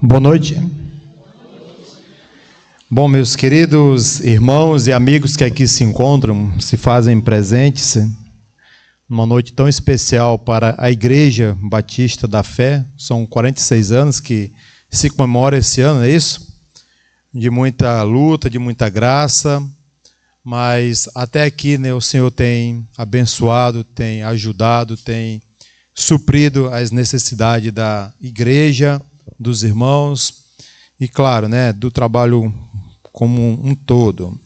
Boa noite. Bom, meus queridos irmãos e amigos que aqui se encontram, se fazem presentes, numa noite tão especial para a Igreja Batista da Fé, são 46 anos que se comemora esse ano, é isso? De muita luta, de muita graça, mas até aqui, né, o Senhor tem abençoado, tem ajudado, tem suprido as necessidades da igreja, dos irmãos e, claro, né, do trabalho como um todo.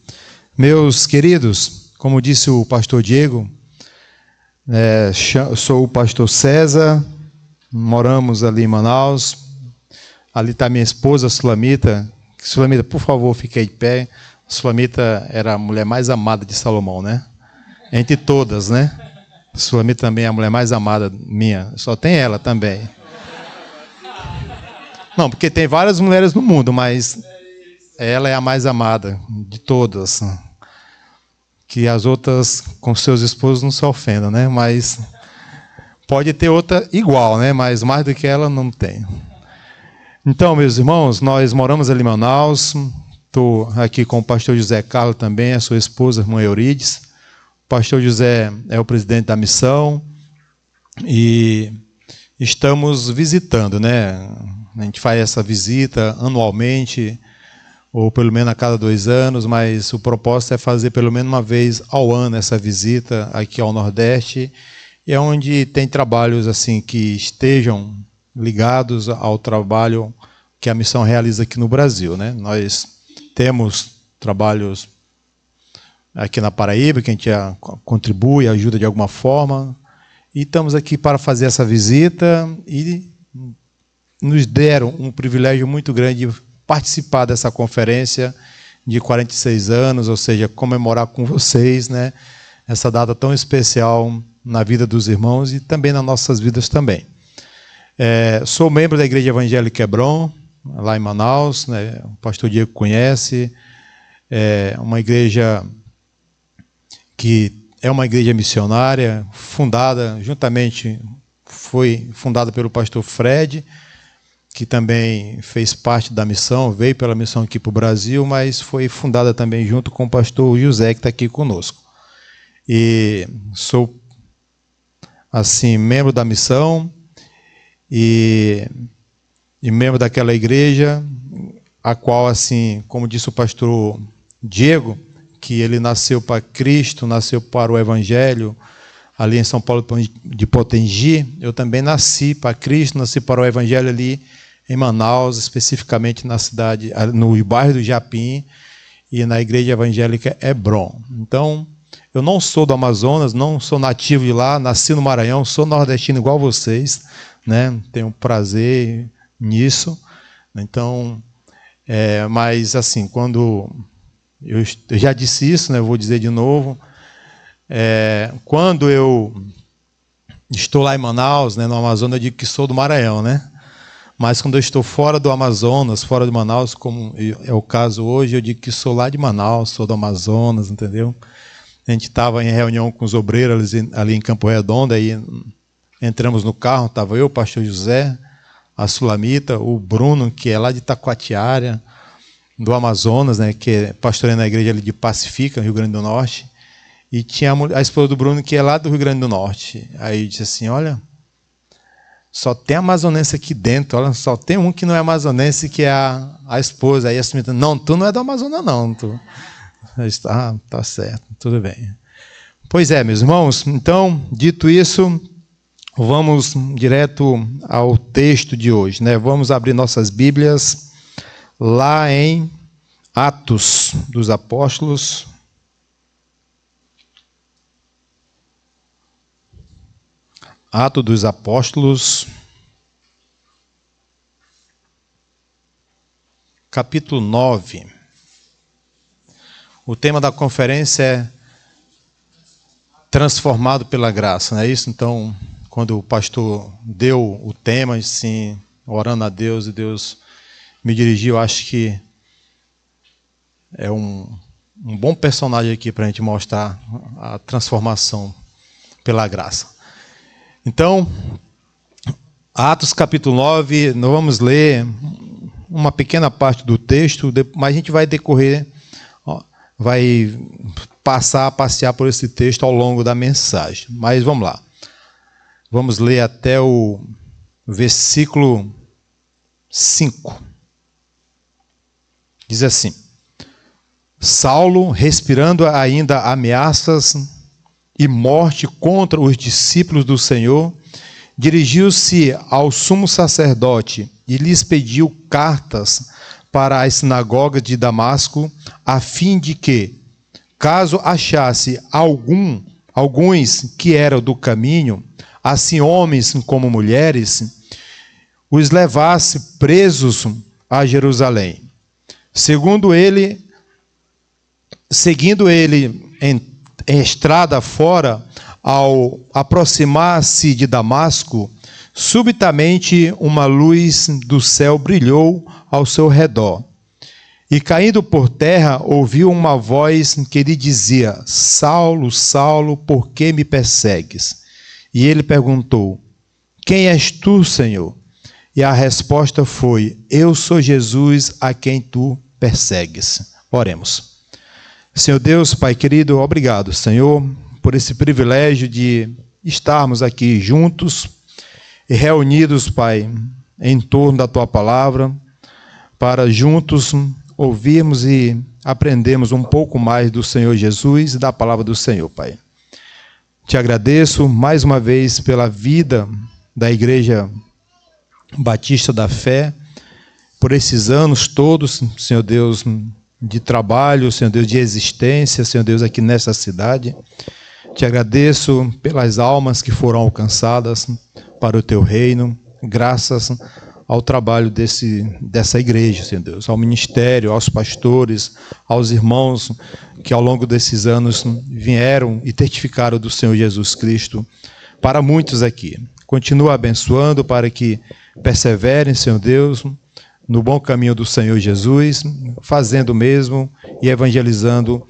Meus queridos, como disse o pastor Diego, sou o pastor César, moramos ali em Manaus, ali está minha esposa Sulamita. Sulamita, por favor, fique aí de pé. Sulamita era a mulher mais amada de Salomão, né? Entre todas, né? Sulamita também é a mulher mais amada minha, só tem ela também. Não, porque tem várias mulheres no mundo, mas ela é a mais amada de todas. Que as outras, com seus esposos, não se ofendam, né? Mas pode ter outra igual, né? Mas mais do que ela, não tem. Então, meus irmãos, nós moramos ali em Manaus. Estou aqui com o pastor José Carlos também, a sua esposa, a irmã Eurides. O pastor José é o presidente da missão. E estamos visitando, né? A gente faz essa visita anualmente, ou pelo menos a cada 2 anos, mas o propósito é fazer pelo menos uma vez ao ano essa visita aqui ao Nordeste, e é onde tem trabalhos assim que estejam ligados ao trabalho que a missão realiza aqui no Brasil, né? Nós temos trabalhos aqui na Paraíba, que a gente contribui, ajuda de alguma forma, e estamos aqui para fazer essa visita e nos deram um privilégio muito grande de participar dessa conferência de 46 anos, ou seja, comemorar com vocês, né, essa data tão especial na vida dos irmãos e também nas nossas vidas também. Sou membro da Igreja Evangélica Hebron, lá em Manaus, né, o pastor Diego conhece, é uma igreja que é uma igreja missionária, foi fundada pelo pastor Fred, que também fez parte da missão, veio pela missão aqui para o Brasil, mas foi fundada também junto com o pastor José, que está aqui conosco. E sou, assim, membro da missão e membro daquela igreja, a qual, assim, como disse o pastor Diego, que ele nasceu para Cristo, nasceu para o Evangelho, ali em São Paulo de Potengi. Eu também nasci para Cristo, nasci para o Evangelho ali em Manaus, especificamente na cidade, no bairro do Japim e na Igreja Evangélica Hebron. Então, eu não sou do Amazonas, não sou nativo de lá, nasci no Maranhão, sou nordestino igual vocês, né? Tenho prazer nisso. Então, mas assim, quando eu já disse isso, né? Eu vou dizer de novo. Quando eu estou lá em Manaus, né, no Amazonas, eu digo que sou do Maranhão, né? Mas quando eu estou fora do Amazonas, fora de Manaus, como é o caso hoje, eu digo que sou lá de Manaus, sou do Amazonas, entendeu? A gente estava em reunião com os obreiros ali em Campo Redondo, aí entramos no carro, estava eu, o pastor José, a Sulamita, o Bruno, que é lá de Taquatiara, do Amazonas, né, que é pastoreando na igreja ali de Pacifica, Rio Grande do Norte. E tinha a esposa do Bruno, que é lá do Rio Grande do Norte. Aí disse assim, olha, só tem amazonense aqui dentro, olha, só tem um que não é amazonense, que é a esposa. Aí a Sumita, não, tu não é do Amazonas, não. Tu... tá certo, tudo bem. Pois é, meus irmãos, então, dito isso, vamos direto ao texto de hoje, né? Vamos abrir nossas Bíblias lá em Atos dos Apóstolos, Atos dos Apóstolos, capítulo 9. O tema da conferência é Transformado pela Graça, não é isso? Então, quando o pastor deu o tema, assim, orando a Deus, e Deus me dirigiu, eu acho que é um bom personagem aqui para a gente mostrar a transformação pela graça. Então, Atos capítulo 9, nós vamos ler uma pequena parte do texto, mas a gente vai decorrer, vai passar a passear por esse texto ao longo da mensagem. Mas vamos lá. Vamos ler até o versículo 5. Diz assim: Saulo, respirando ainda ameaças e morte contra os discípulos do Senhor, dirigiu-se ao sumo sacerdote e lhes pediu cartas para as sinagogas de Damasco, a fim de que, caso achasse alguns que eram do caminho, assim homens como mulheres, os levasse presos a Jerusalém. Seguindo ele em estrada fora, ao aproximar-se de Damasco, subitamente uma luz do céu brilhou ao seu redor. E caindo por terra, ouviu uma voz que lhe dizia: Saulo, Saulo, por que me persegues? E ele perguntou: Quem és tu, Senhor? E a resposta foi: Eu sou Jesus a quem tu persegues. Oremos. Senhor Deus, Pai querido, obrigado, Senhor, por esse privilégio de estarmos aqui juntos e reunidos, Pai, em torno da Tua palavra, para juntos ouvirmos e aprendermos um pouco mais do Senhor Jesus e da palavra do Senhor, Pai. Te agradeço mais uma vez pela vida da Igreja Batista da Fé, por esses anos todos, Senhor Deus, de trabalho, Senhor Deus, de existência, Senhor Deus, aqui nessa cidade. Te agradeço pelas almas que foram alcançadas para o Teu reino, graças ao trabalho dessa igreja, Senhor Deus, ao ministério, aos pastores, aos irmãos que ao longo desses anos vieram e testificaram do Senhor Jesus Cristo para muitos aqui. Continua abençoando para que perseverem, Senhor Deus, no bom caminho do Senhor Jesus, fazendo o mesmo e evangelizando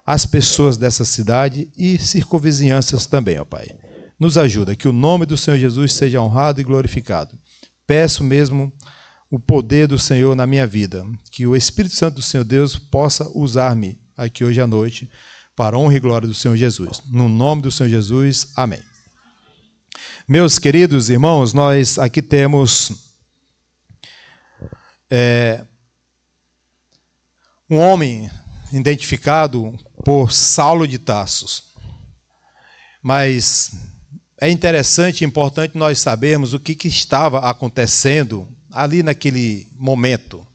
as pessoas dessa cidade e circunvizinhanças também, ó Pai. Nos ajuda, que o nome do Senhor Jesus seja honrado e glorificado. Peço mesmo o poder do Senhor na minha vida, que o Espírito Santo do Senhor Deus possa usar-me aqui hoje à noite para a honra e glória do Senhor Jesus. No nome do Senhor Jesus, amém. Meus queridos irmãos, nós aqui temos um homem identificado por Saulo de Tarso. Mas é interessante e importante nós sabermos o que estava acontecendo ali naquele momento.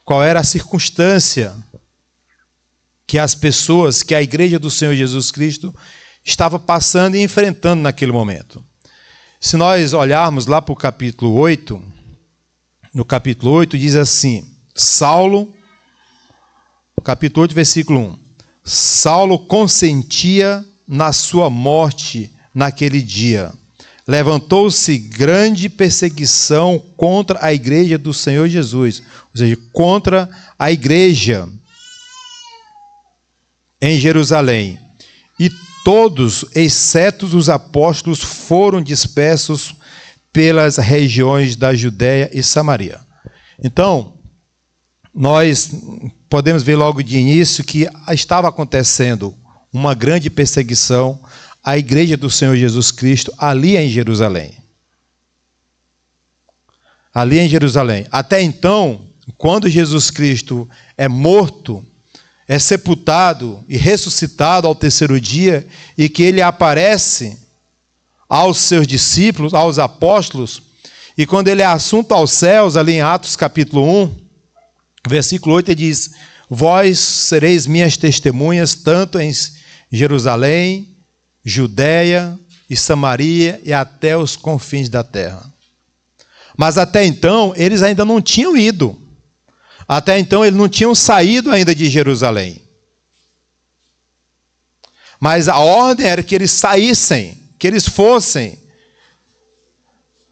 Qual era a circunstância que as pessoas, que a igreja do Senhor Jesus Cristo estava passando e enfrentando naquele momento. Se nós olharmos lá para o capítulo 8, no capítulo 8 diz assim: Saulo, capítulo 8, versículo 1. Saulo consentia na sua morte naquele dia. Levantou-se grande perseguição contra a igreja do Senhor Jesus, ou seja, contra a igreja em Jerusalém. E todos, exceto os apóstolos, foram dispersos pelas regiões da Judéia e Samaria. Então, nós podemos ver logo de início que estava acontecendo uma grande perseguição à igreja do Senhor Jesus Cristo ali em Jerusalém. Ali em Jerusalém. Até então, quando Jesus Cristo é morto, é sepultado e ressuscitado ao terceiro dia, e que ele aparece aos seus discípulos, aos apóstolos, e quando ele é assunto aos céus, ali em Atos capítulo 1, versículo 8, ele diz: Vós sereis minhas testemunhas, tanto em Jerusalém, Judéia e Samaria e até os confins da terra. Mas até então, eles ainda não tinham ido. Até então, eles não tinham saído ainda de Jerusalém. Mas a ordem era que eles saíssem, que eles fossem,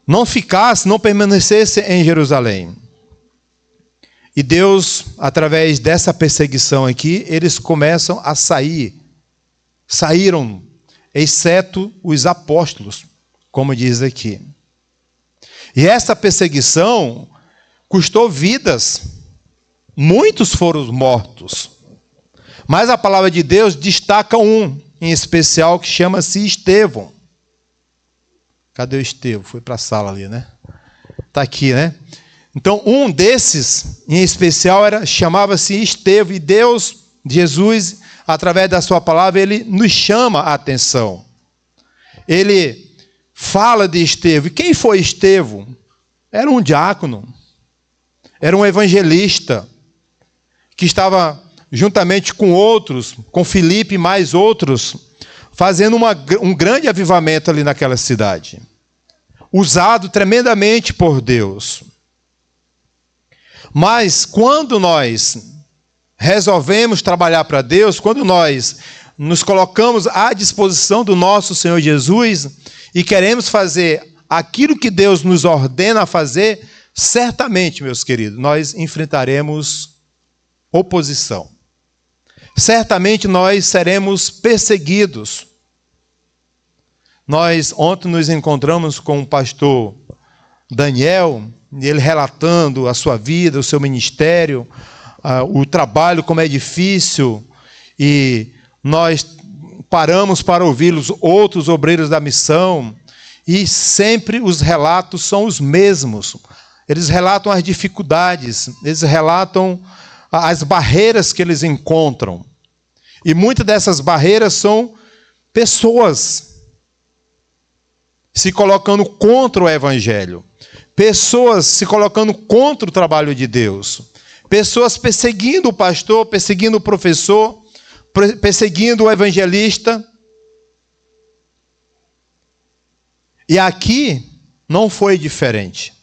não ficassem, não permanecessem em Jerusalém. E Deus, através dessa perseguição aqui, eles começam a sair. Saíram, exceto os apóstolos, como diz aqui. E essa perseguição custou vidas. Muitos foram mortos. Mas a palavra de Deus destaca um, em especial, que chama-se Estevão. Cadê o Estevão? Foi para a sala ali, né? Está aqui, né? Então, um desses, em especial, chamava-se Estevão. E Deus, Jesus, através da sua palavra, ele nos chama a atenção. Ele fala de Estevão. E quem foi Estevão? Era um diácono. Era um evangelista que estava juntamente com outros, com Filipe e mais outros, fazendo um grande avivamento ali naquela cidade. Usado tremendamente por Deus. Mas quando nós resolvemos trabalhar para Deus, quando nós nos colocamos à disposição do nosso Senhor Jesus e queremos fazer aquilo que Deus nos ordena a fazer, certamente, meus queridos, nós enfrentaremos oposição. Certamente nós seremos perseguidos. Nós ontem nos encontramos com o pastor Daniel, ele relatando a sua vida, o seu ministério, o trabalho, como é difícil, e nós paramos para ouvir os outros obreiros da missão, e sempre os relatos são os mesmos. Eles relatam as dificuldades, eles relatam as barreiras que eles encontram. E muitas dessas barreiras são pessoas se colocando contra o Evangelho. Pessoas se colocando contra o trabalho de Deus. Pessoas perseguindo o pastor, perseguindo o professor, perseguindo o evangelista. E aqui não foi diferente.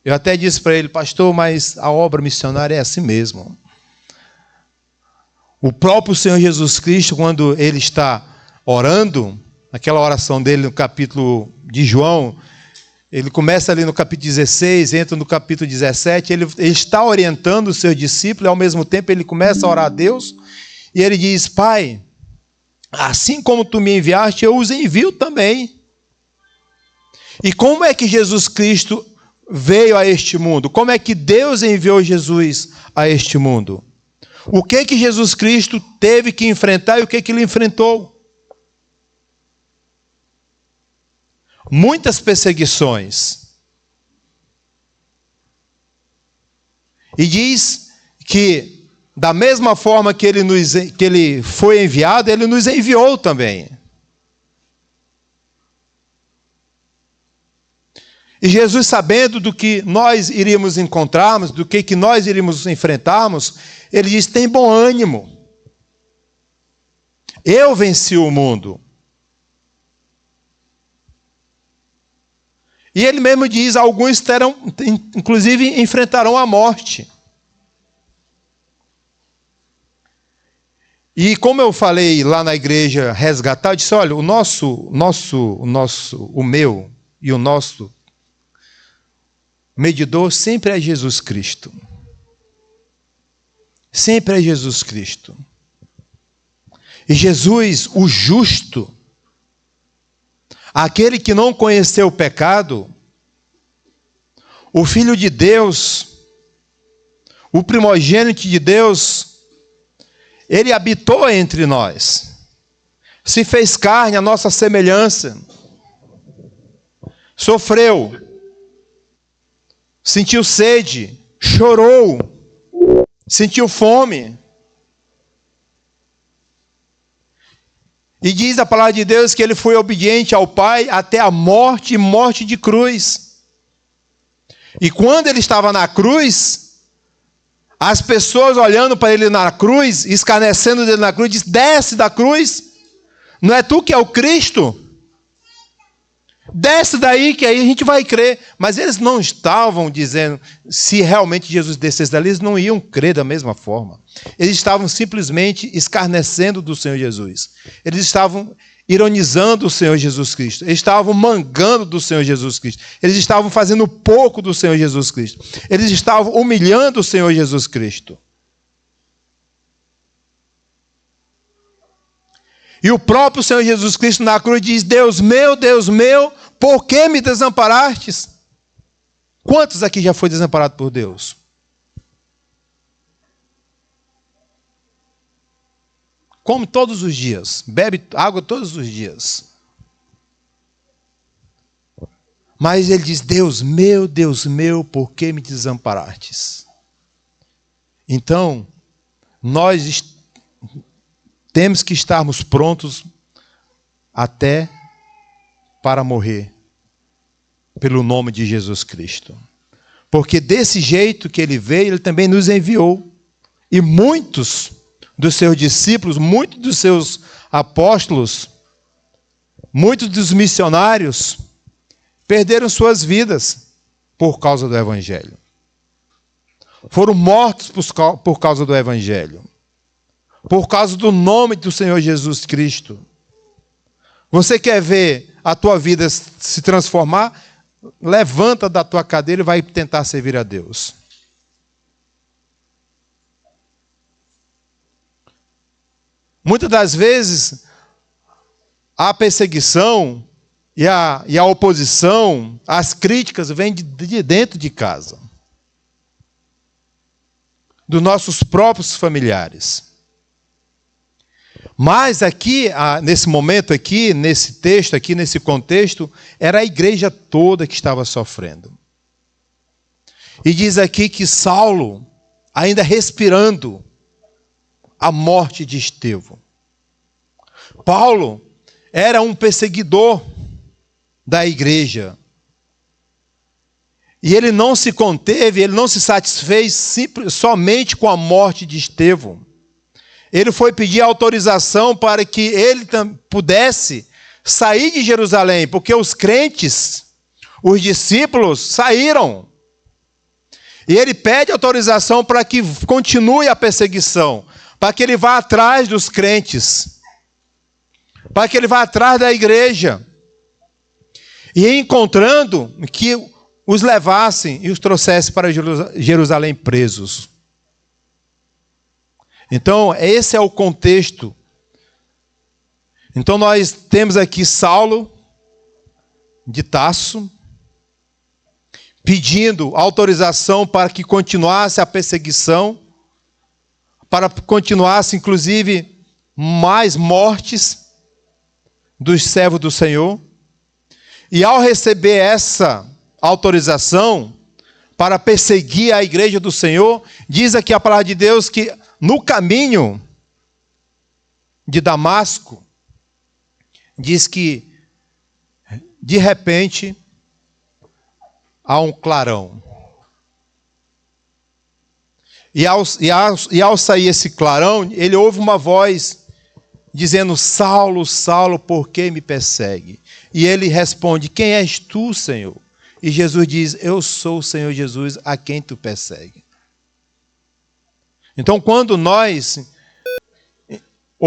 Eu até disse para ele, pastor, mas a obra missionária é assim mesmo. O próprio Senhor Jesus Cristo, quando ele está orando, naquela oração dele no capítulo de João, ele começa ali no capítulo 16, entra no capítulo 17, ele está orientando o seu discípulo, e ao mesmo tempo ele começa a orar a Deus, e ele diz, Pai, assim como tu me enviaste, eu os envio também. E como é que Jesus Cristo veio a este mundo? Como é que Deus enviou Jesus a este mundo? O que que Jesus Cristo teve que enfrentar e o que que ele enfrentou? Muitas perseguições. E diz que, da mesma forma que ele foi enviado, ele nos enviou também. E Jesus, sabendo do que nós iríamos encontrarmos, do que nós iríamos enfrentarmos, ele diz, tem bom ânimo. Eu venci o mundo. E ele mesmo diz, alguns inclusive enfrentarão a morte. E como eu falei lá na igreja Resgatar, eu disse, olha, o meu e o nosso medidor sempre é Jesus Cristo. Sempre é Jesus Cristo. E Jesus, o justo, aquele que não conheceu o pecado, o Filho de Deus, o primogênito de Deus, ele habitou entre nós, se fez carne à nossa semelhança, sofreu, sentiu sede, chorou, sentiu fome. E diz a palavra de Deus que ele foi obediente ao Pai até a morte e morte de cruz. E quando ele estava na cruz, as pessoas olhando para ele na cruz, escarnecendo dele na cruz, diz, desce da cruz, não é tu que é o Cristo? Desce daí que aí a gente vai crer. Mas eles não estavam dizendo, se realmente Jesus descesse dali, eles não iam crer da mesma forma. Eles estavam simplesmente escarnecendo do Senhor Jesus. Eles estavam ironizando o Senhor Jesus Cristo. Eles estavam mangando do Senhor Jesus Cristo. Eles estavam fazendo pouco do Senhor Jesus Cristo. Eles estavam humilhando o Senhor Jesus Cristo. E o próprio Senhor Jesus Cristo na cruz diz, Deus meu, por que me desamparastes? Quantos aqui já foi desamparado por Deus? Come todos os dias, bebe água todos os dias. Mas ele diz, Deus meu, por que me desamparastes? Então, nós temos que estarmos prontos até para morrer pelo nome de Jesus Cristo. Porque desse jeito que ele veio, ele também nos enviou. E muitos dos seus discípulos, muitos dos seus apóstolos, muitos dos missionários perderam suas vidas por causa do Evangelho. Foram mortos por causa do Evangelho. Por causa do nome do Senhor Jesus Cristo. Você quer ver a tua vida se transformar? Levanta da tua cadeira e vai tentar servir a Deus. Muitas das vezes, a perseguição e a oposição, as críticas vêm de dentro de casa. Dos nossos próprios familiares. Mas aqui, nesse momento aqui, nesse texto aqui, nesse contexto, era a igreja toda que estava sofrendo. E diz aqui que Saulo, ainda respirando a morte de Estevão. Paulo era um perseguidor da igreja. E ele não se conteve, ele não se satisfez somente com a morte de Estevão. Ele foi pedir autorização para que ele pudesse sair de Jerusalém, porque os crentes, os discípulos, saíram. E ele pede autorização para que continue a perseguição, para que ele vá atrás dos crentes, para que ele vá atrás da igreja. E encontrando que os levassem e os trouxessem para Jerusalém presos. Então, esse é o contexto. Então, nós temos aqui Saulo, de Tarso, pedindo autorização para que continuasse a perseguição, para que continuasse, inclusive, mais mortes dos servos do Senhor. E ao receber essa autorização para perseguir a igreja do Senhor, diz aqui a palavra de Deus que no caminho de Damasco, diz que de repente há um clarão. E ao sair esse clarão, ele ouve uma voz dizendo, Saulo, Saulo, por que me persegue? E ele responde, quem és tu, Senhor? E Jesus diz, eu sou o Senhor Jesus, a quem tu persegue. Então, quando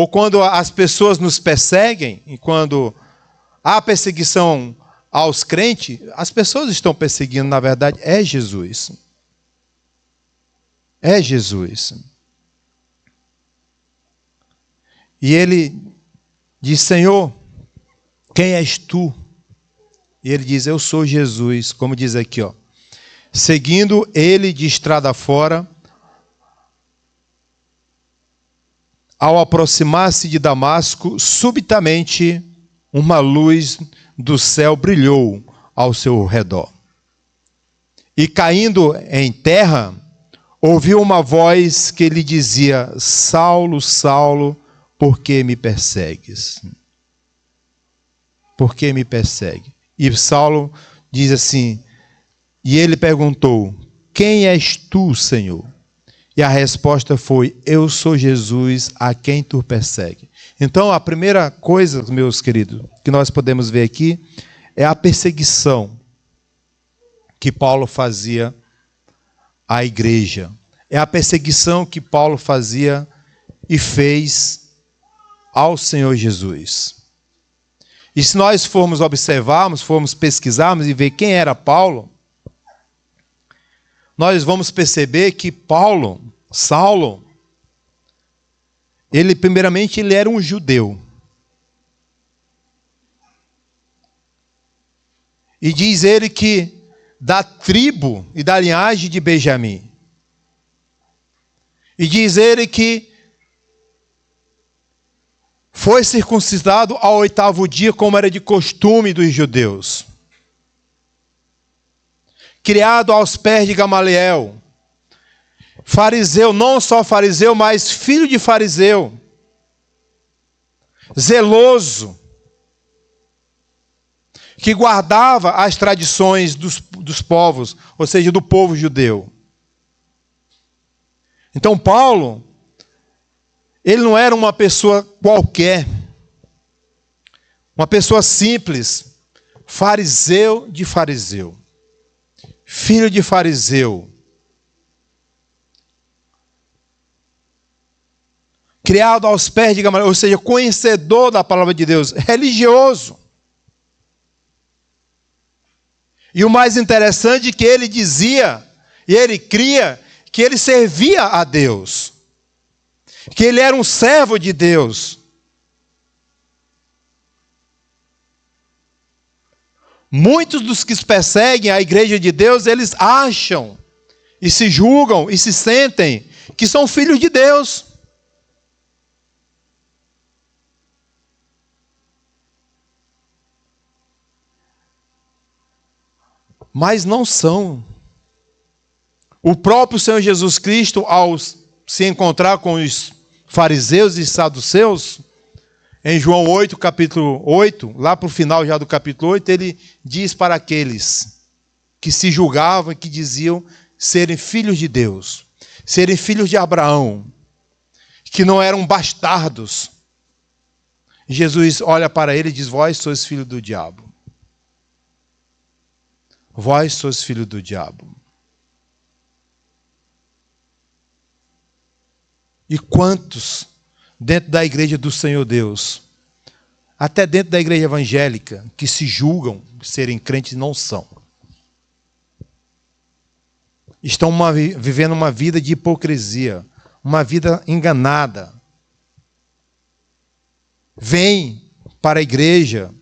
quando as pessoas nos perseguem, e quando há perseguição aos crentes, as pessoas estão perseguindo, na verdade, é Jesus. É Jesus. E ele diz, Senhor, quem és tu? E ele diz, eu sou Jesus, como diz aqui, ó. Seguindo ele de estrada fora, ao aproximar-se de Damasco, subitamente uma luz do céu brilhou ao seu redor. E caindo em terra, ouviu uma voz que lhe dizia, Saulo, Saulo, por que me persegues? Por que me persegue? E Saulo diz assim, e ele perguntou, quem és tu, Senhor? E a resposta foi, eu sou Jesus, a quem tu persegue. Então, a primeira coisa, meus queridos, que nós podemos ver aqui, é a perseguição que Paulo fazia à igreja. É a perseguição que Paulo fazia e fez ao Senhor Jesus. E se nós formos observarmos, formos pesquisarmos e ver quem era Paulo, nós vamos perceber que Saulo, primeiramente ele era um judeu. E diz ele que da tribo e da linhagem de Benjamim. E diz ele que foi circuncidado ao 8º dia, como era de costume dos judeus. Criado aos pés de Gamaliel. Fariseu, não só fariseu, mas filho de fariseu. Zeloso. Que guardava as tradições dos povos, ou seja, do povo judeu. Então Paulo, ele não era uma pessoa qualquer, uma pessoa simples, fariseu de fariseu, filho de fariseu, criado aos pés de Gamaliel, ou seja, conhecedor da palavra de Deus, religioso. E o mais interessante é que ele dizia, e ele cria, que ele servia a Deus. Que ele era um servo de Deus. Muitos dos que perseguem a igreja de Deus, eles acham, e se julgam, e se sentem, que são filhos de Deus. Mas não são. O próprio Senhor Jesus Cristo, ao se encontrar com os fariseus e saduceus, em João 8, capítulo 8, lá para o final já do capítulo 8, ele diz para aqueles que se julgavam e que diziam serem filhos de Deus, serem filhos de Abraão, que não eram bastardos. Jesus olha para ele e diz: vós sois filhos do diabo. Vós sois filhos do diabo. E quantos dentro da igreja do Senhor Deus, até dentro da igreja evangélica, que se julgam serem crentes e não são. Estão vivendo uma vida de hipocrisia, uma vida enganada. Vêm para a igreja,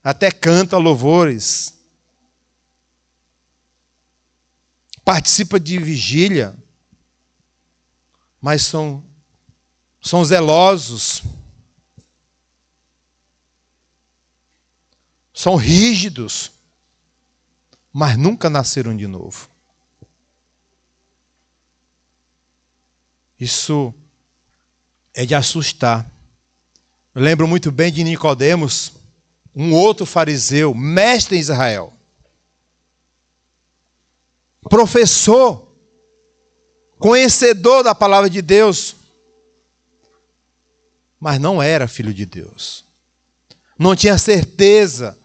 até canta louvores, participa de vigília, mas são zelosos, são rígidos, mas nunca nasceram de novo. Isso é de assustar. Eu lembro muito bem de Nicodemos, um outro fariseu, mestre em Israel. Professor, conhecedor da palavra de Deus, mas não era filho de Deus. Não tinha certeza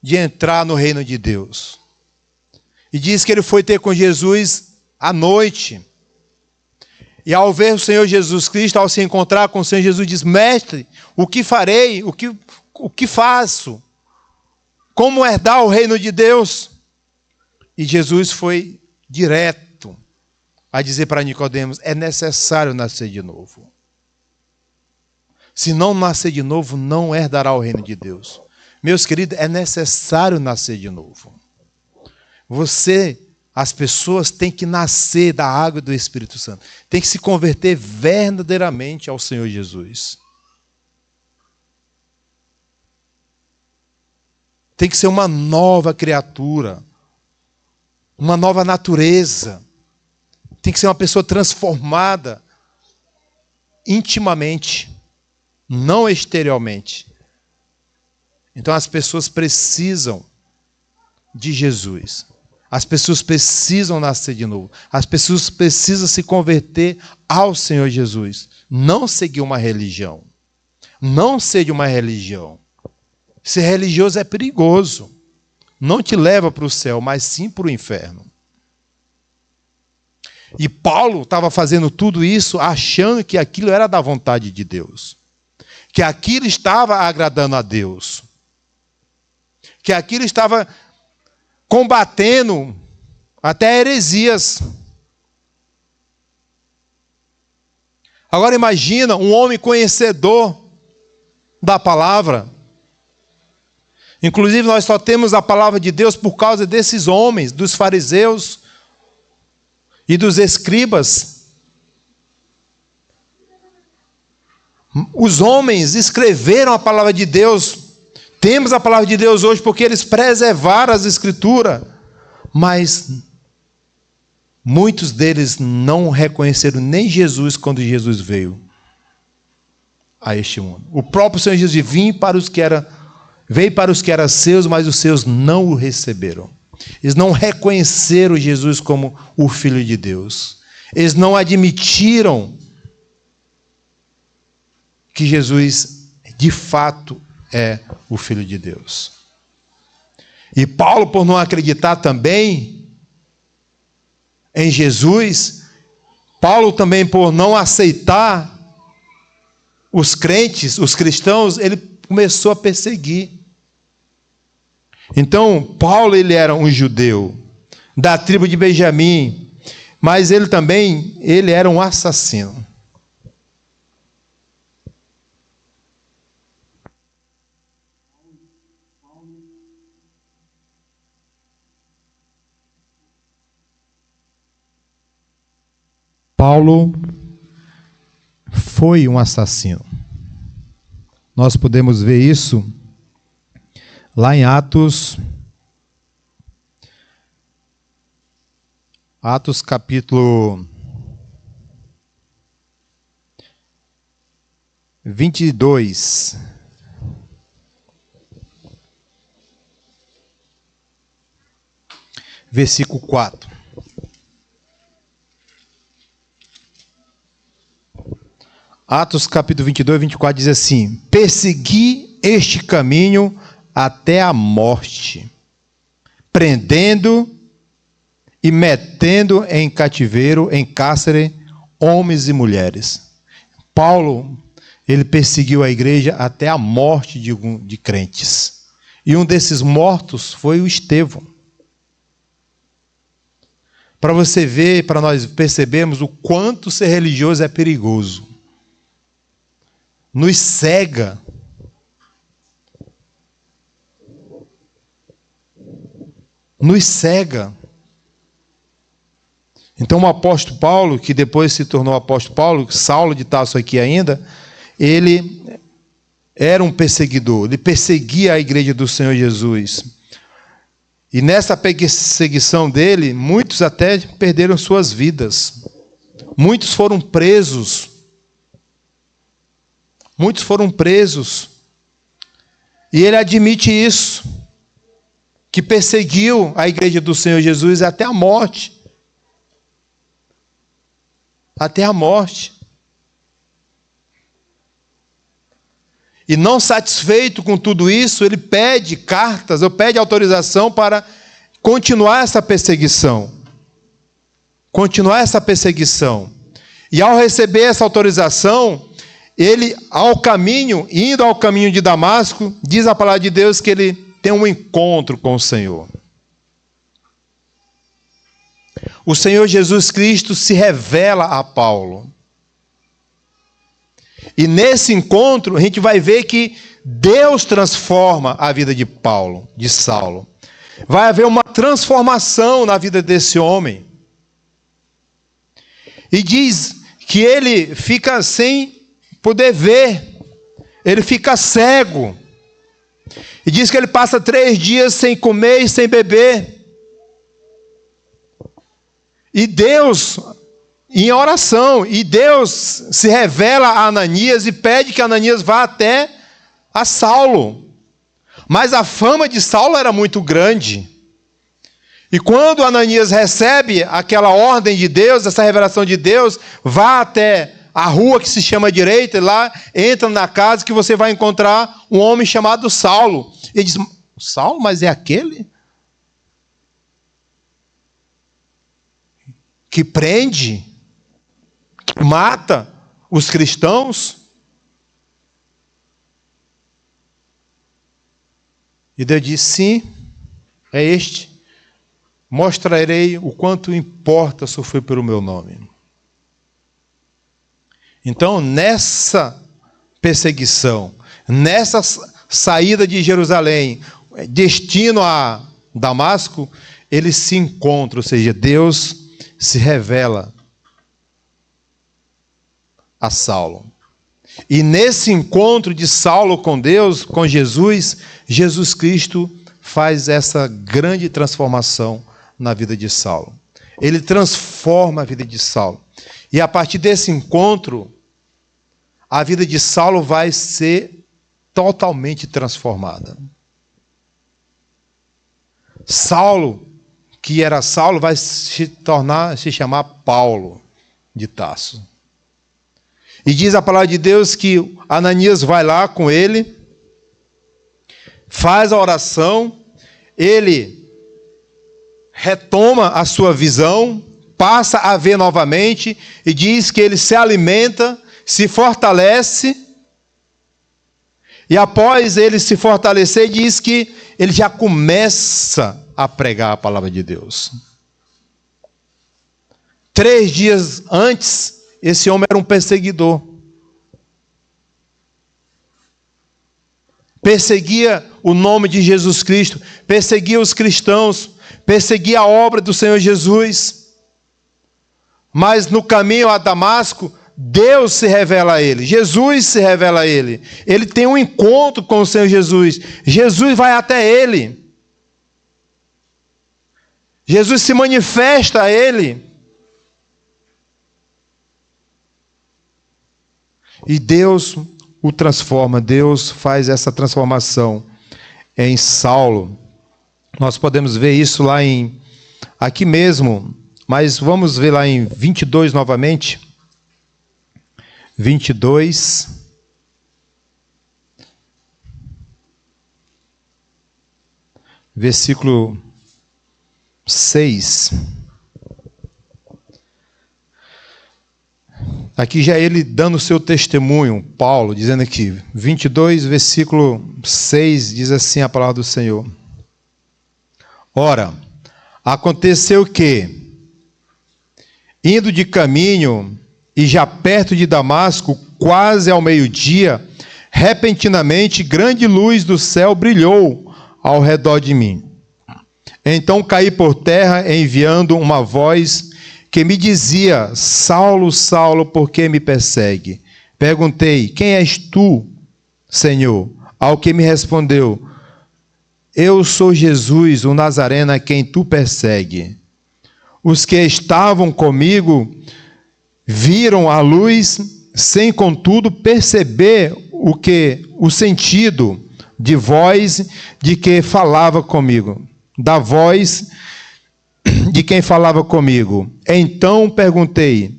de entrar no reino de Deus. E diz que ele foi ter com Jesus à noite. E ao ver o Senhor Jesus Cristo, ao se encontrar com o Senhor Jesus, diz: mestre, o que farei? O que faço? Como herdar o reino de Deus? E Jesus foi direto a dizer para Nicodemos: é necessário nascer de novo. Se não nascer de novo, não herdará o reino de Deus. Meus queridos, é necessário nascer de novo. As pessoas têm que nascer da água e do Espírito Santo. Tem que se converter verdadeiramente ao Senhor Jesus. Tem que ser uma nova criatura. Uma nova natureza. Tem que ser uma pessoa transformada intimamente, não exteriormente. Então as pessoas precisam de Jesus. As pessoas precisam nascer de novo. As pessoas precisam se converter ao Senhor Jesus. Não seguir uma religião. Não ser de uma religião. Ser religioso é perigoso. Não te leva para o céu, mas sim para o inferno. E Paulo estava fazendo tudo isso achando que aquilo era da vontade de Deus. Que aquilo estava agradando a Deus. Que aquilo estava combatendo até heresias. Agora imagina um homem conhecedor da palavra, Inclusive, nós só temos a palavra de Deus por causa desses homens, dos fariseus e dos escribas. Os homens escreveram a palavra de Deus. Temos a palavra de Deus hoje porque eles preservaram as Escrituras. Mas muitos deles não reconheceram nem Jesus quando Jesus veio a este mundo. O próprio Senhor Jesus veio para os que eram seus, mas os seus não o receberam. Eles não reconheceram Jesus como o Filho de Deus. Eles não admitiram que Jesus, de fato, é o Filho de Deus. E Paulo, por não acreditar também em Jesus, Paulo também, por não aceitar os crentes, os cristãos, ele começou a perseguir. Então, Paulo, ele era um judeu da tribo de Benjamim, mas ele era um assassino. Paulo foi um assassino. Nós podemos ver isso lá em Atos capítulo 22. Versículo 4. Atos capítulo 22, 24 diz assim: persegui este caminho até a morte, prendendo e metendo em cativeiro, em cárcere, homens e mulheres. Paulo, ele perseguiu a igreja até a morte de crentes. E um desses mortos foi o Estevão. Para você ver, para nós percebermos o quanto ser religioso é perigoso. Nos cega. Nos cega. Então o apóstolo Paulo, que depois se tornou apóstolo Paulo, Saulo de Tarso aqui ainda, ele era um perseguidor, ele perseguia a igreja do Senhor Jesus. E nessa perseguição dele, muitos até perderam suas vidas. Muitos foram presos. Muitos foram presos. E ele admite isso, que perseguiu a igreja do Senhor Jesus até a morte. Até a morte. E não satisfeito com tudo isso, ele pede cartas, ou pede autorização para continuar essa perseguição. Continuar essa perseguição. E ao receber essa autorização, ele, indo ao caminho de Damasco, diz a palavra de Deus que ele tem um encontro com o Senhor. O Senhor Jesus Cristo se revela a Paulo. E nesse encontro a gente vai ver que Deus transforma a vida de Paulo, de Saulo. Vai haver uma transformação na vida desse homem. E diz que ele fica sem poder ver. Ele fica cego. E diz que ele passa 3 dias sem comer e sem beber. E Deus, em oração, e Deus se revela a Ananias e pede que Ananias vá até a Saulo. Mas a fama de Saulo era muito grande. E quando Ananias recebe aquela ordem de Deus, essa revelação de Deus, vá até a rua que se chama Direita, e lá entra na casa que você vai encontrar um homem chamado Saulo. Ele diz: Saulo, mas é aquele que prende, que mata os cristãos? E Deus disse: sim, é este. Mostrarei o quanto importa sofrer pelo meu nome. Então, nessa perseguição, nessa saída de Jerusalém, destino a Damasco, eles se encontram, ou seja, Deus se revela a Saulo. E nesse encontro de Saulo com Deus, com Jesus, Jesus Cristo faz essa grande transformação na vida de Saulo. Ele transforma a vida de Saulo. E a partir desse encontro, a vida de Saulo vai ser totalmente transformada. Saulo, que era Saulo, vai se chamar Paulo de Tarso. E diz a palavra de Deus que Ananias vai lá com ele, faz a oração, ele retoma a sua visão, passa a ver novamente e diz que ele se alimenta, se fortalece, e após ele se fortalecer, diz que ele já começa a pregar a palavra de Deus. 3 dias antes, esse homem era um perseguidor. Perseguia o nome de Jesus Cristo, perseguia os cristãos, perseguia a obra do Senhor Jesus. Mas no caminho a Damasco, Deus se revela a ele, Jesus se revela a ele. Ele tem um encontro com o Senhor Jesus. Jesus vai até ele. Jesus se manifesta a ele. E Deus o transforma, Deus faz essa transformação em Saulo. Nós podemos ver isso lá aqui mesmo, mas vamos ver lá em 22 novamente. 22. Versículo 6. Aqui já ele dando o seu testemunho, Paulo, dizendo aqui, 22, versículo 6, diz assim a palavra do Senhor. Ora, aconteceu que, indo de caminho, e já perto de Damasco, quase ao meio-dia, repentinamente grande luz do céu brilhou ao redor de mim. Então caí por terra, enviando uma voz que me dizia: Saulo, Saulo, por que me persegue? Perguntei: quem és tu, Senhor? Ao que me respondeu: eu sou Jesus, o Nazareno, a quem tu persegue. Os que estavam comigo viram a luz, sem contudo perceber o sentido de voz de que falava comigo, da voz de quem falava comigo. Então perguntei: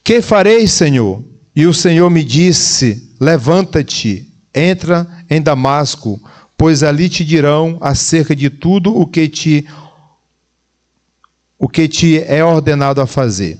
que farei, Senhor? E o Senhor me disse: levanta-te, entra em Damasco, pois ali te dirão acerca de tudo o que te é ordenado a fazer.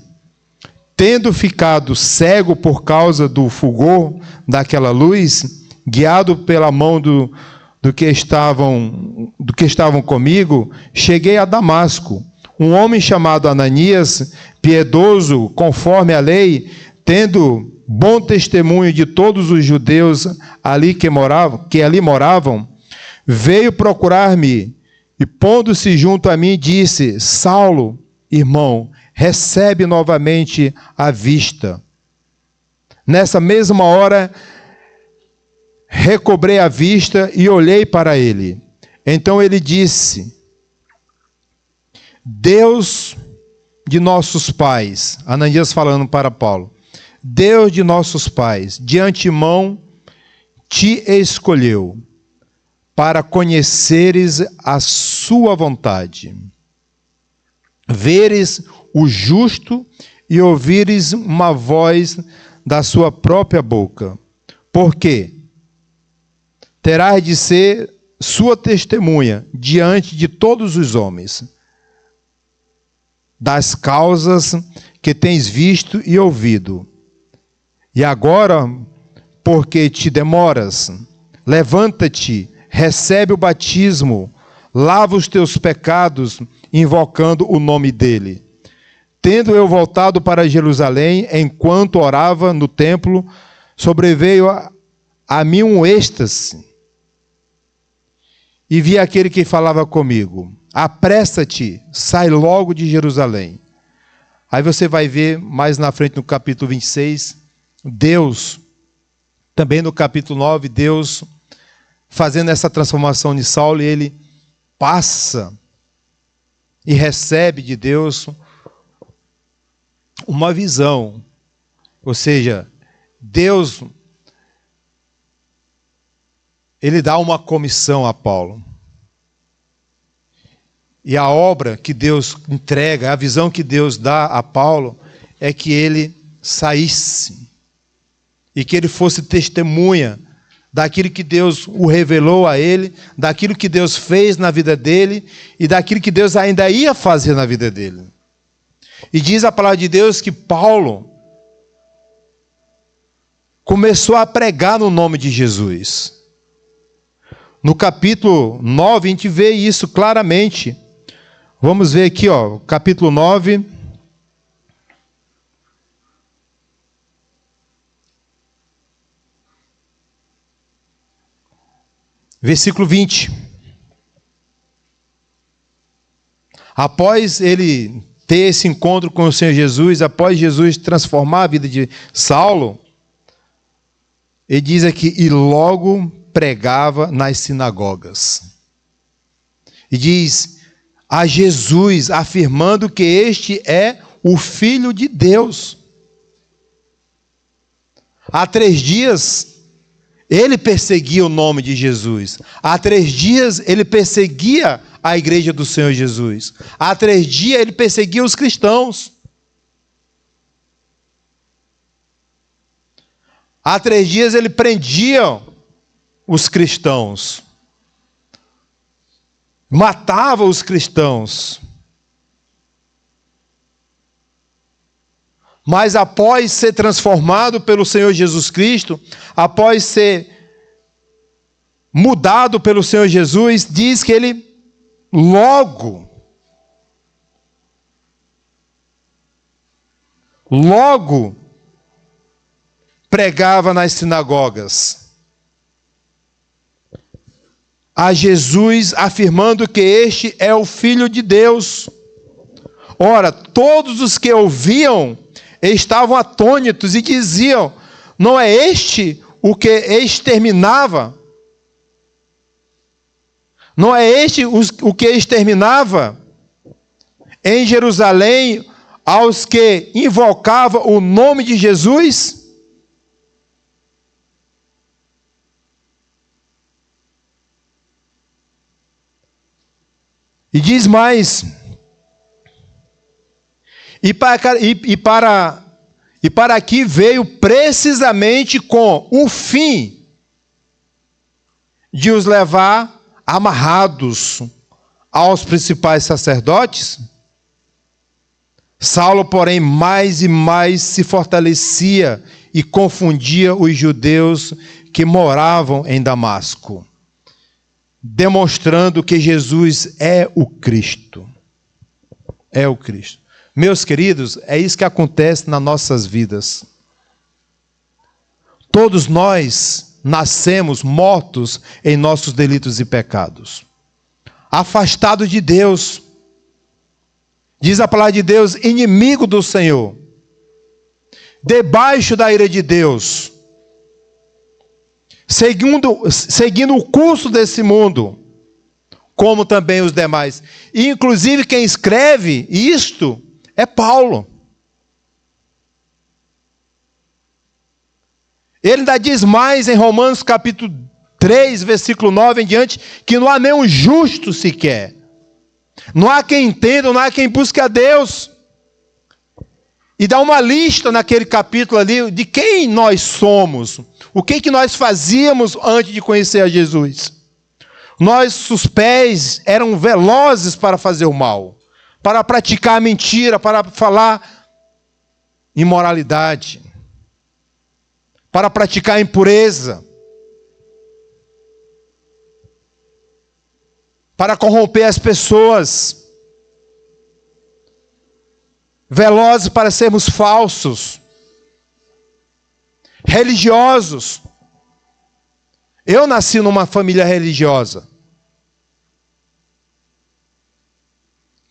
Tendo ficado cego por causa do fulgor daquela luz, guiado pela mão do que estavam comigo, cheguei a Damasco. Um homem chamado Ananias, piedoso conforme a lei, tendo bom testemunho de todos os judeus que ali moravam, veio procurar-me e, pondo-se junto a mim, disse: Saulo, irmão, recebe novamente a vista. Nessa mesma hora, recobrei a vista e olhei para ele. Então ele disse: Deus de nossos pais, Ananias falando para Paulo, Deus de nossos pais, de antemão te escolheu para conheceres a sua vontade, veres o justo e ouvires uma voz da sua própria boca. Porque terás de ser sua testemunha diante de todos os homens, das causas que tens visto e ouvido. E agora, porque te demoras, levanta-te, recebe o batismo, lava os teus pecados, invocando o nome dele. Tendo eu voltado para Jerusalém, enquanto orava no templo, sobreveio a mim um êxtase, e vi aquele que falava comigo: apressa-te, sai logo de Jerusalém. Aí você vai ver mais na frente no capítulo 26, Deus, também no capítulo 9, Deus fazendo essa transformação de Saulo, e ele passa e recebe de Deus uma visão. Ou seja, Deus, ele dá uma comissão a Paulo. E a obra que Deus entrega, a visão que Deus dá a Paulo, é que ele saísse e que ele fosse testemunha daquilo que Deus o revelou a ele, daquilo que Deus fez na vida dele e daquilo que Deus ainda ia fazer na vida dele. E diz a palavra de Deus que Paulo começou a pregar no nome de Jesus. No capítulo 9, a gente vê isso claramente. Vamos ver aqui, capítulo 9. Versículo 20. Após ele ter esse encontro com o Senhor Jesus, após Jesus transformar a vida de Saulo, ele diz aqui: e logo pregava nas sinagogas. E diz: a Jesus, afirmando que este é o Filho de Deus. Há 3 dias, ele perseguia o nome de Jesus. Há 3 dias, ele perseguia a igreja do Senhor Jesus. Há 3 dias, ele perseguia os cristãos. Há 3 dias, ele prendia os cristãos. Matava os cristãos. Mas após ser transformado pelo Senhor Jesus Cristo, após ser mudado pelo Senhor Jesus, diz que ele logo pregava nas sinagogas a Jesus, afirmando que este é o Filho de Deus. Ora, todos os que ouviam estavam atônitos e diziam: não é este o que exterminava? Não é este o que exterminava em Jerusalém aos que invocavam o nome de Jesus? E diz mais: e para aqui veio precisamente com o fim de os levar amarrados aos principais sacerdotes. Saulo, porém, mais e mais se fortalecia e confundia os judeus que moravam em Damasco, demonstrando que Jesus é o Cristo. É o Cristo. Meus queridos, é isso que acontece nas nossas vidas. Todos nós nascemos mortos em nossos delitos e pecados, afastados de Deus. Diz a palavra de Deus: inimigo do Senhor, debaixo da ira de Deus, seguindo o curso desse mundo, como também os demais. E inclusive quem escreve isto é Paulo. Ele ainda diz mais em Romanos capítulo 3, versículo 9 em diante, que não há nenhum justo sequer. Não há quem entenda, não há quem busque a Deus. E dá uma lista naquele capítulo ali de quem nós somos. O que nós fazíamos antes de conhecer a Jesus. Nossos pés eram velozes para fazer o mal, para praticar a mentira, para falar imoralidade, para praticar a impureza, para corromper as pessoas, velozes para sermos falsos, religiosos. Eu nasci numa família religiosa.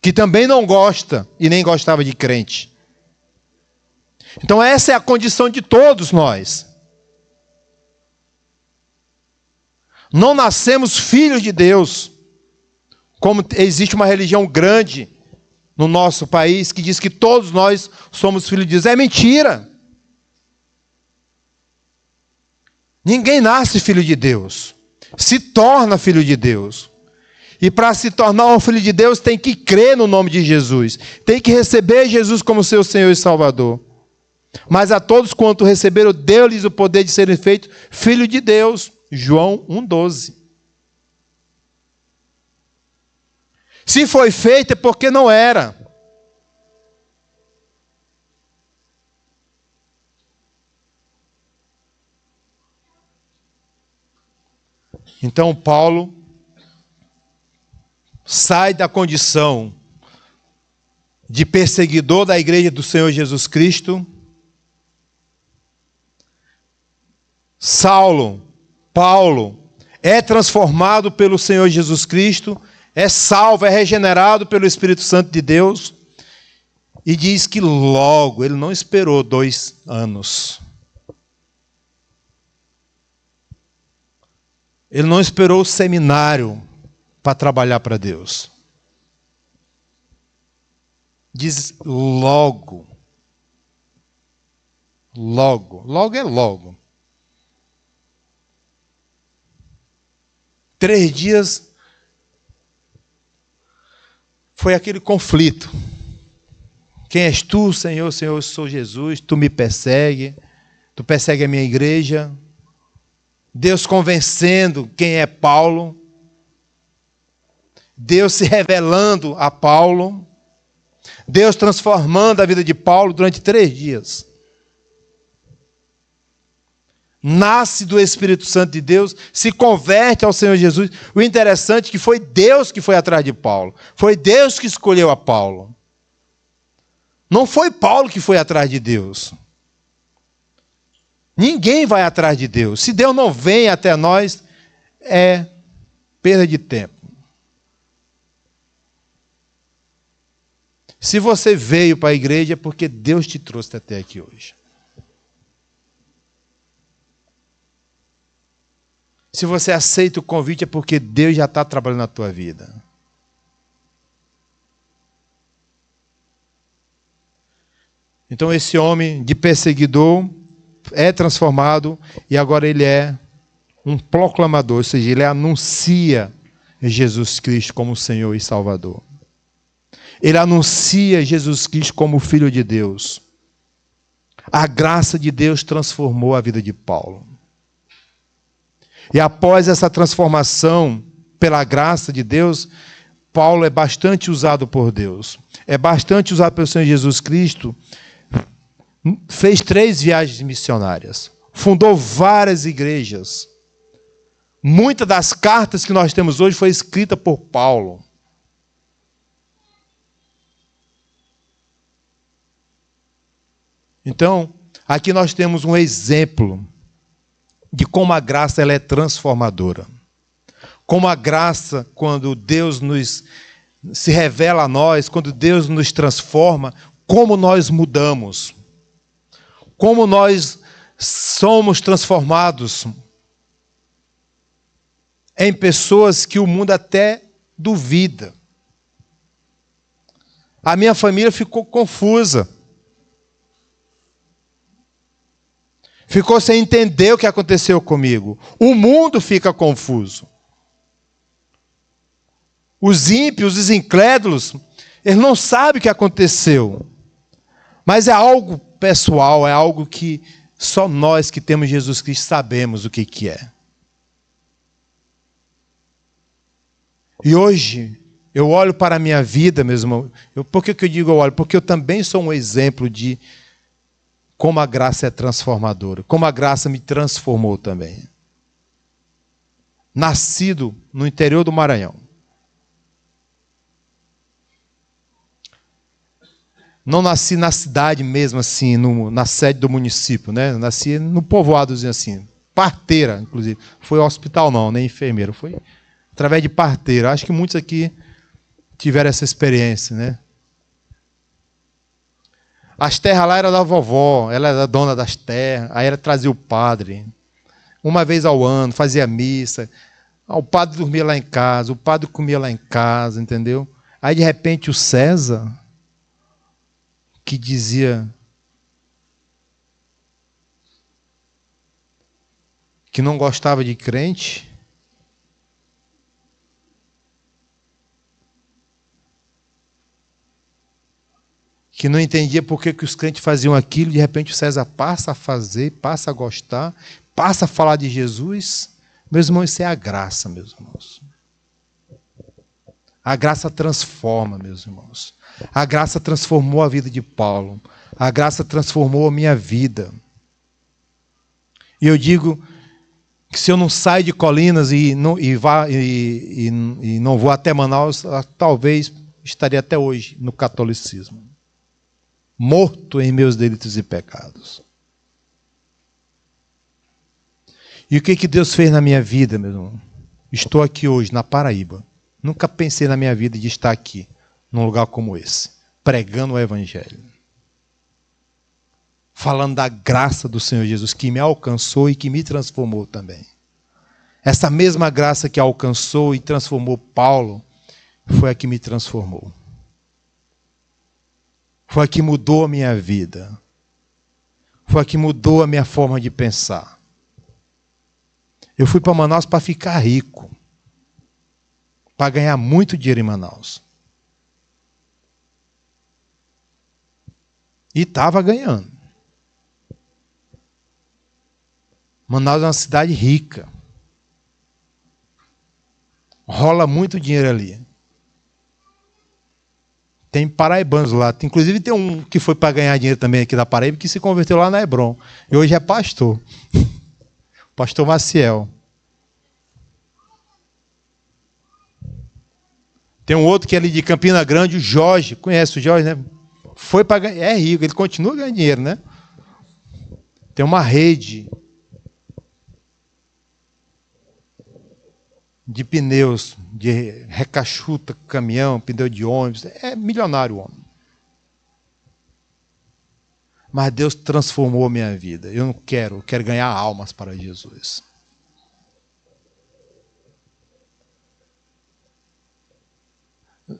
que também não gosta e nem gostava de crente. Então essa é a condição de todos nós. Não nascemos filhos de Deus, como existe uma religião grande no nosso país que diz que todos nós somos filhos de Deus. É mentira. Ninguém nasce filho de Deus. Se torna filho de Deus. E para se tornar um filho de Deus tem que crer no nome de Jesus. Tem que receber Jesus como seu Senhor e Salvador. Mas a todos quanto receberam, deu-lhes o poder de serem feitos filho de Deus. João 1,12. Se foi feito é porque não era. Então Paulo sai da condição de perseguidor da igreja do Senhor Jesus Cristo. Paulo, é transformado pelo Senhor Jesus Cristo, é salvo, é regenerado pelo Espírito Santo de Deus, e diz que logo, ele não esperou 2 anos. Ele não esperou o seminário para trabalhar para Deus. Diz logo. Logo é logo. 3 dias foi aquele conflito. Quem és tu, Senhor? Senhor, eu sou Jesus, tu me persegue, tu persegue a minha igreja. Deus convencendo quem é Paulo. Deus se revelando a Paulo. Deus transformando a vida de Paulo durante 3 dias. Nasce do Espírito Santo de Deus, se converte ao Senhor Jesus. O interessante é que foi Deus que foi atrás de Paulo. Foi Deus que escolheu a Paulo. Não foi Paulo que foi atrás de Deus. Ninguém vai atrás de Deus. Se Deus não vem até nós, é perda de tempo. Se você veio para a igreja, é porque Deus te trouxe até aqui hoje. Se você aceita o convite, é porque Deus já está trabalhando na tua vida. Então esse homem de perseguidor é transformado e agora ele é um proclamador, ou seja, ele anuncia Jesus Cristo como Senhor e Salvador. Ele anuncia Jesus Cristo como Filho de Deus. A graça de Deus transformou a vida de Paulo. E após essa transformação pela graça de Deus, Paulo é bastante usado por Deus. É bastante usado pelo Senhor Jesus Cristo. Fez 3 viagens missionárias. Fundou várias igrejas. Muitas das cartas que nós temos hoje foi escrita por Paulo. Então, aqui nós temos um exemplo de como a graça ela é transformadora. Como a graça, quando Deus se revela a nós, quando Deus nos transforma, como nós mudamos. Como nós somos transformados em pessoas que o mundo até duvida. A minha família ficou confusa. Ficou sem entender o que aconteceu comigo. O mundo fica confuso. Os ímpios, os incrédulos, eles não sabem o que aconteceu. Mas é algo pessoal, é algo que só nós que temos Jesus Cristo sabemos o que é. E hoje, eu olho para a minha vida, meu irmão. Por que eu digo eu olho? Porque eu também sou um exemplo de como a graça é transformadora. Como a graça me transformou também. Nascido no interior do Maranhão. Não nasci na cidade mesmo, assim, na sede do município, né? Nasci no povoadozinho assim. Parteira, inclusive. Foi hospital não, nem enfermeiro. Foi através de parteira. Acho que muitos aqui tiveram essa experiência, né? As terras lá eram da vovó, ela era dona das terras, aí ela trazia o padre. Uma vez ao ano, fazia missa. O padre dormia lá em casa, o padre comia lá em casa, entendeu? Aí, de repente, o César, que dizia que não gostava de crente, que não entendia por que os crentes faziam aquilo, de repente o César passa a fazer, passa a gostar, passa a falar de Jesus. Meus irmãos, isso é a graça, meus irmãos. A graça transforma, meus irmãos. A graça transformou a vida de Paulo. A graça transformou a minha vida. E eu digo que se eu não saio de Colinas e não vou até Manaus, talvez estaria até hoje no catolicismo. Morto em meus delitos e pecados. E o que Deus fez na minha vida, meu irmão? Estou aqui hoje, na Paraíba. Nunca pensei na minha vida de estar aqui, num lugar como esse, pregando o Evangelho. Falando da graça do Senhor Jesus, que me alcançou e que me transformou também. Essa mesma graça que alcançou e transformou Paulo, foi a que me transformou. Foi a que mudou a minha vida. Foi a que mudou a minha forma de pensar. Eu fui para Manaus para ficar rico. Para ganhar muito dinheiro em Manaus. E estava ganhando. Manaus é uma cidade rica. Rola muito dinheiro ali. Tem paraibanos lá. Inclusive tem um que foi para ganhar dinheiro também aqui da Paraíba, que se converteu lá na Hebron. E hoje é pastor. Pastor Maciel. Tem um outro que é ali de Campina Grande, o Jorge. Conhece o Jorge, né? Foi para ganhar. É rico, ele continua ganhando dinheiro, né? Tem uma rede de pneus, de recachuta, caminhão, pneu de ônibus. É milionário o homem. Mas Deus transformou a minha vida. Eu quero ganhar almas para Jesus.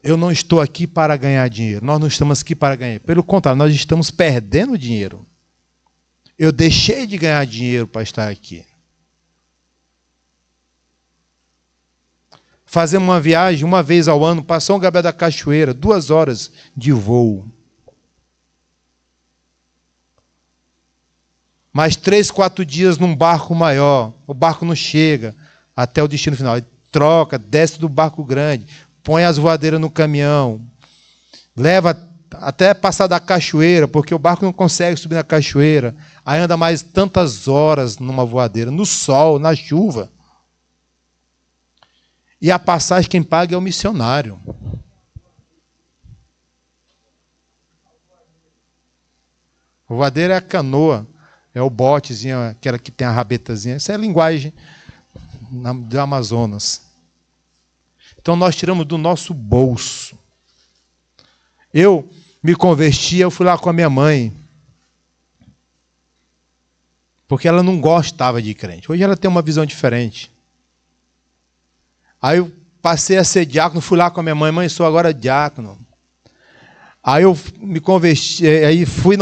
Eu não estou aqui para ganhar dinheiro. Nós não estamos aqui para ganhar. Pelo contrário, nós estamos perdendo dinheiro. Eu deixei de ganhar dinheiro para estar aqui. Fazer uma viagem uma vez ao ano para São Gabriel da Cachoeira, 2 horas de voo. Mais 3, 4 dias num barco maior. O barco não chega até o destino final. Ele troca, desce do barco grande, põe as voadeiras no caminhão, leva até passar da cachoeira, porque o barco não consegue subir na cachoeira. Aí anda mais tantas horas numa voadeira, no sol, na chuva. E a passagem quem paga é o missionário. A voadeira é a canoa, é o botezinho, aquela que tem a rabetazinha. Essa é a linguagem do Amazonas. Então nós tiramos do nosso bolso. Eu me converti, eu fui lá com a minha mãe. Porque ela não gostava de crente. Hoje ela tem uma visão diferente. Aí eu passei a ser diácono, fui lá com a minha mãe, mãe, sou agora diácono. Aí eu me converti, aí fui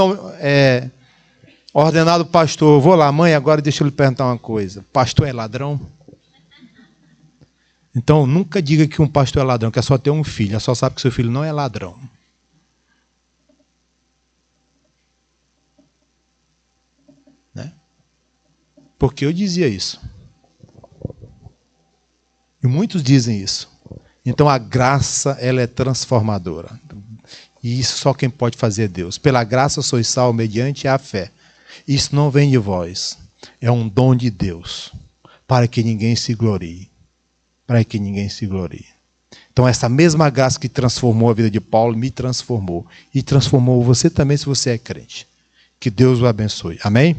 ordenado pastor. Vou lá, mãe, agora deixa eu lhe perguntar uma coisa. Pastor é ladrão? Então, nunca diga que um pastor é ladrão, que é só ter um filho. Ela só sabe que seu filho não é ladrão. Né? Porque eu dizia isso. E muitos dizem isso. Então a graça, ela é transformadora. E isso só quem pode fazer é Deus. Pela graça sois salvos mediante a fé. Isso não vem de vós. É um dom de Deus. Para que ninguém se glorie. Para que ninguém se glorie. Então essa mesma graça que transformou a vida de Paulo, me transformou. E transformou você também se você é crente. Que Deus o abençoe. Amém?